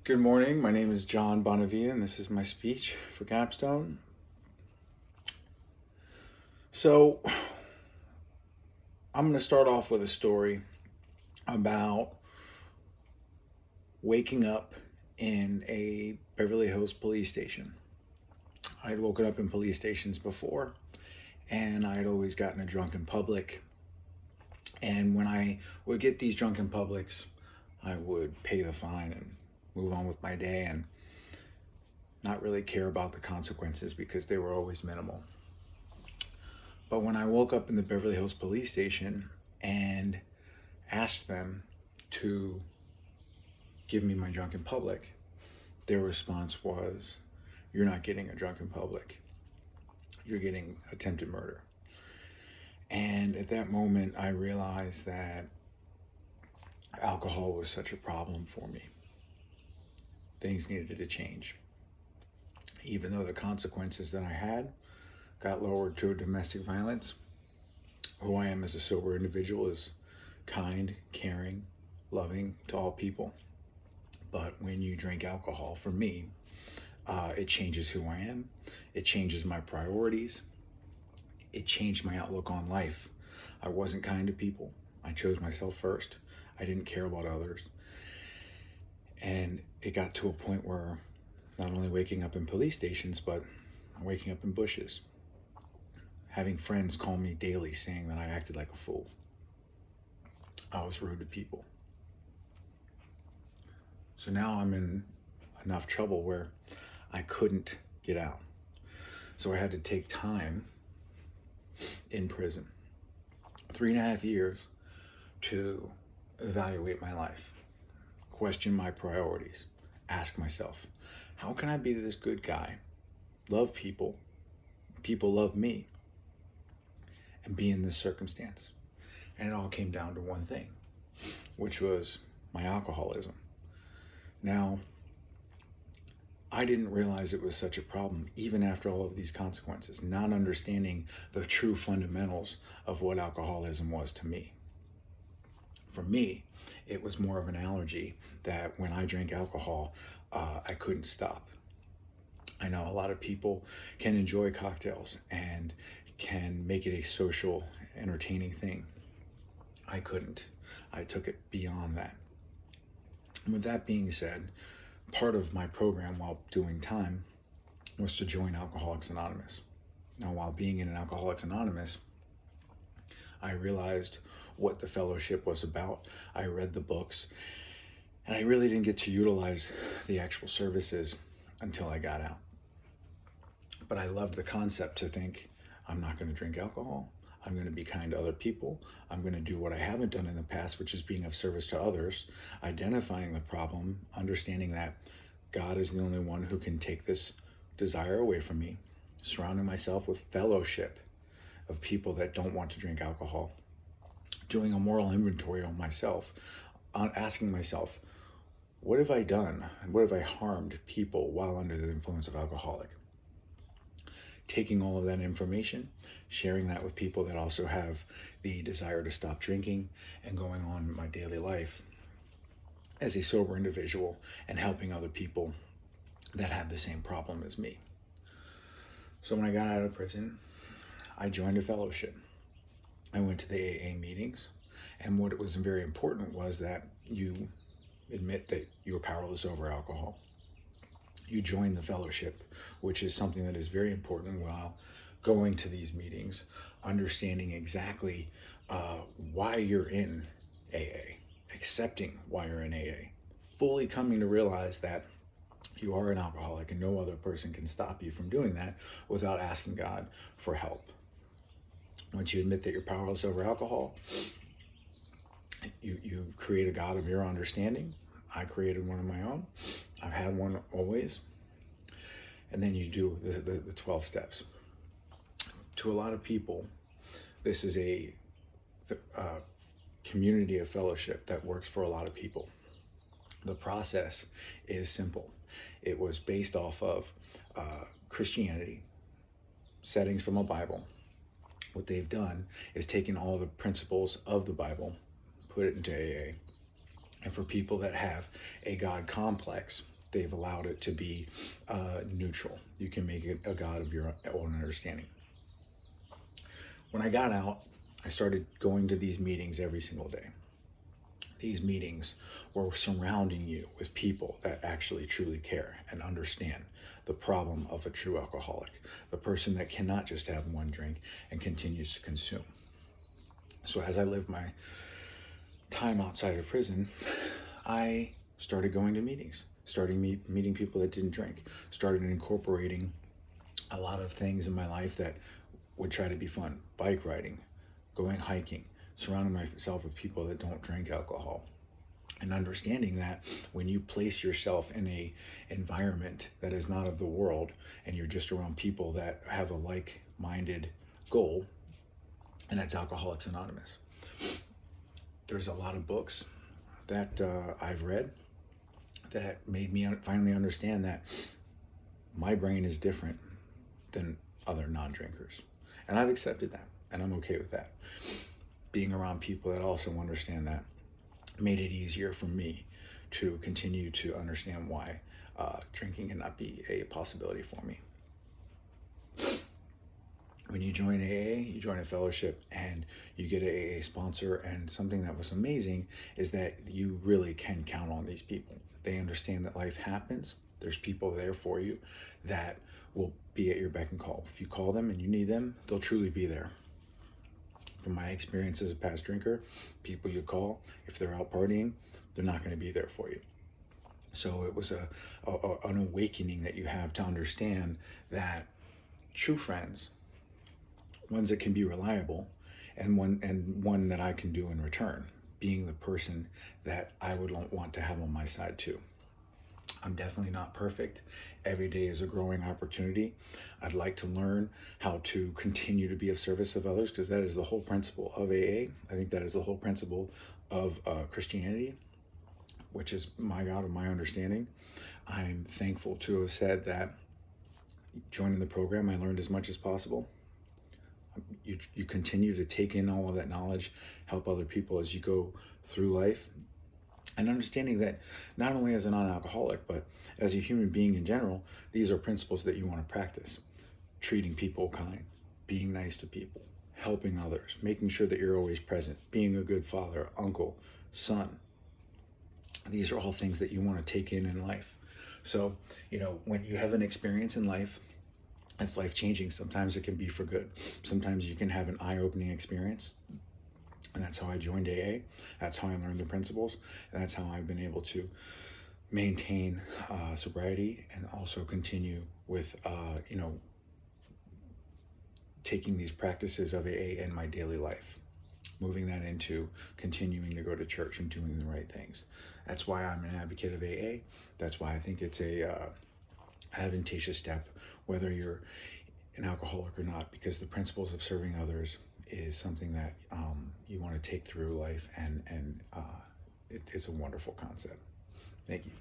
Good morning. My name is John Bonavia, and this is my speech for Capstone. So, I'm going to start off with a story about waking up in a Beverly Hills police station. I had woken up in police stations before, and I had always gotten a drunk in public. And when I would get these drunk in publics, I would pay the fine and move on with my day and not really care about the consequences because they were always minimal. But when I woke up in the Beverly Hills police station and asked them to give me my drunk in public, their response was, "You're not getting a drunk in public. You're getting attempted murder." And at that moment, I realized that alcohol was such a problem for me. Things needed to change. Even though the consequences that I had got lowered to domestic violence, who I am as a sober individual is kind, caring, loving to all people. But when you drink alcohol, for me, it changes who I am. It changes my priorities. It changed my outlook on life. I wasn't kind to people. I chose myself first. I didn't care about others. And it got to a point where not only waking up in police stations, but waking up in bushes. Having friends call me daily saying that I acted like a fool. I was rude to people. So now I'm in enough trouble where I couldn't get out. So I had to take time in prison, 3.5 years, to evaluate my life, question my priorities, ask myself, how can I be this good guy, love people, people love me, and be in this circumstance? And it all came down to one thing, which was my alcoholism. Now, I didn't realize it was such a problem even after all of these consequences, not understanding the true fundamentals of what alcoholism was to me. For me, it was more of an allergy that when I drank alcohol, I couldn't stop. I know a lot of people can enjoy cocktails and can make it a social, entertaining thing. I couldn't. I took it beyond that. And with that being said, part of my program while doing time was to join Alcoholics Anonymous. Now, while being in an Alcoholics Anonymous, I realized what the fellowship was about. I read the books, and I really didn't get to utilize the actual services until I got out. But I loved the concept to think, I'm not going to drink alcohol. I'm going to be kind to other people. I'm going to do what I haven't done in the past, which is being of service to others, identifying the problem, understanding that God is the only one who can take this desire away from me, surrounding myself with fellowship of people that don't want to drink alcohol, doing a moral inventory on myself, on asking myself, what have I done? What have I harmed people while under the influence of alcoholic? Taking all of that information, sharing that with people that also have the desire to stop drinking, and going on my daily life as a sober individual and helping other people that have the same problem as me. So when I got out of prison, I joined a fellowship. I went to the AA meetings, and what was very important was that you admit that you're powerless over alcohol. You join the fellowship, which is something that is very important while going to these meetings, understanding exactly why you're in AA, accepting why you're in AA, fully coming to realize that you are an alcoholic and no other person can stop you from doing that without asking God for help. Once you admit that you're powerless over alcohol, you create a God of your understanding. I created one of my own. I've had one always. And then you do the 12 steps. To a lot of people, this is a community of fellowship that works for a lot of people. The process is simple. It was based off of Christianity, settings from a Bible. What they've done is taken all the principles of the Bible, put it into AA. And for people that have a God complex, they've allowed it to be neutral. You can make it a God of your own understanding. When I got out, I started going to these meetings every single day. These meetings were surrounding you with people that actually truly care and understand the problem of a true alcoholic, the person that cannot just have one drink and continues to consume. So as I lived my time outside of prison, I started going to meetings, starting meeting people that didn't drink, started incorporating a lot of things in my life that would try to be fun: bike riding, going hiking, surrounding myself with people that don't drink alcohol, and understanding that when you place yourself in a environment that is not of the world and you're just around people that have a like-minded goal, and that's Alcoholics Anonymous. There's a lot of books that I've read that made me finally understand that my brain is different than other non-drinkers. And I've accepted that, and I'm okay with that. Being around people that also understand that made it easier for me to continue to understand why drinking cannot be a possibility for me. When you join AA, you join a fellowship and you get an AA sponsor, and something that was amazing is that you really can count on these people. They understand that life happens. There's people there for you that will be at your beck and call. If you call them and you need them, they'll truly be there. From my experience as a past drinker, people you call, if they're out partying, they're not going to be there for you. So it was an awakening that you have to understand that true friends, ones that can be reliable, and one that I can do in return, being the person that I would want to have on my side too. I'm definitely not perfect. Every day is a growing opportunity. I'd like to learn how to continue to be of service of others, because that is the whole principle of AA. I think that is the whole principle of Christianity, which is my God of my understanding. I'm thankful to have said that joining the program, I learned as much as possible. You continue to take in all of that knowledge, help other people as you go through life, and understanding that not only as a non-alcoholic, but as a human being in general, these are principles that you want to practice. Treating people kind, being nice to people, helping others, making sure that you're always present, being a good father, uncle, son. These are all things that you want to take in life. So, when you have an experience in life, it's life-changing. Sometimes it can be for good. Sometimes you can have an eye-opening experience. And that's how I joined AA. That's how I learned the principles. And that's how I've been able to maintain sobriety and also continue with, taking these practices of AA in my daily life, moving that into continuing to go to church and doing the right things. That's why I'm an advocate of AA. That's why I think it's a advantageous step, whether you're an alcoholic or not, because the principles of serving others is something that you want to take through life, and it's a wonderful concept. Thank you.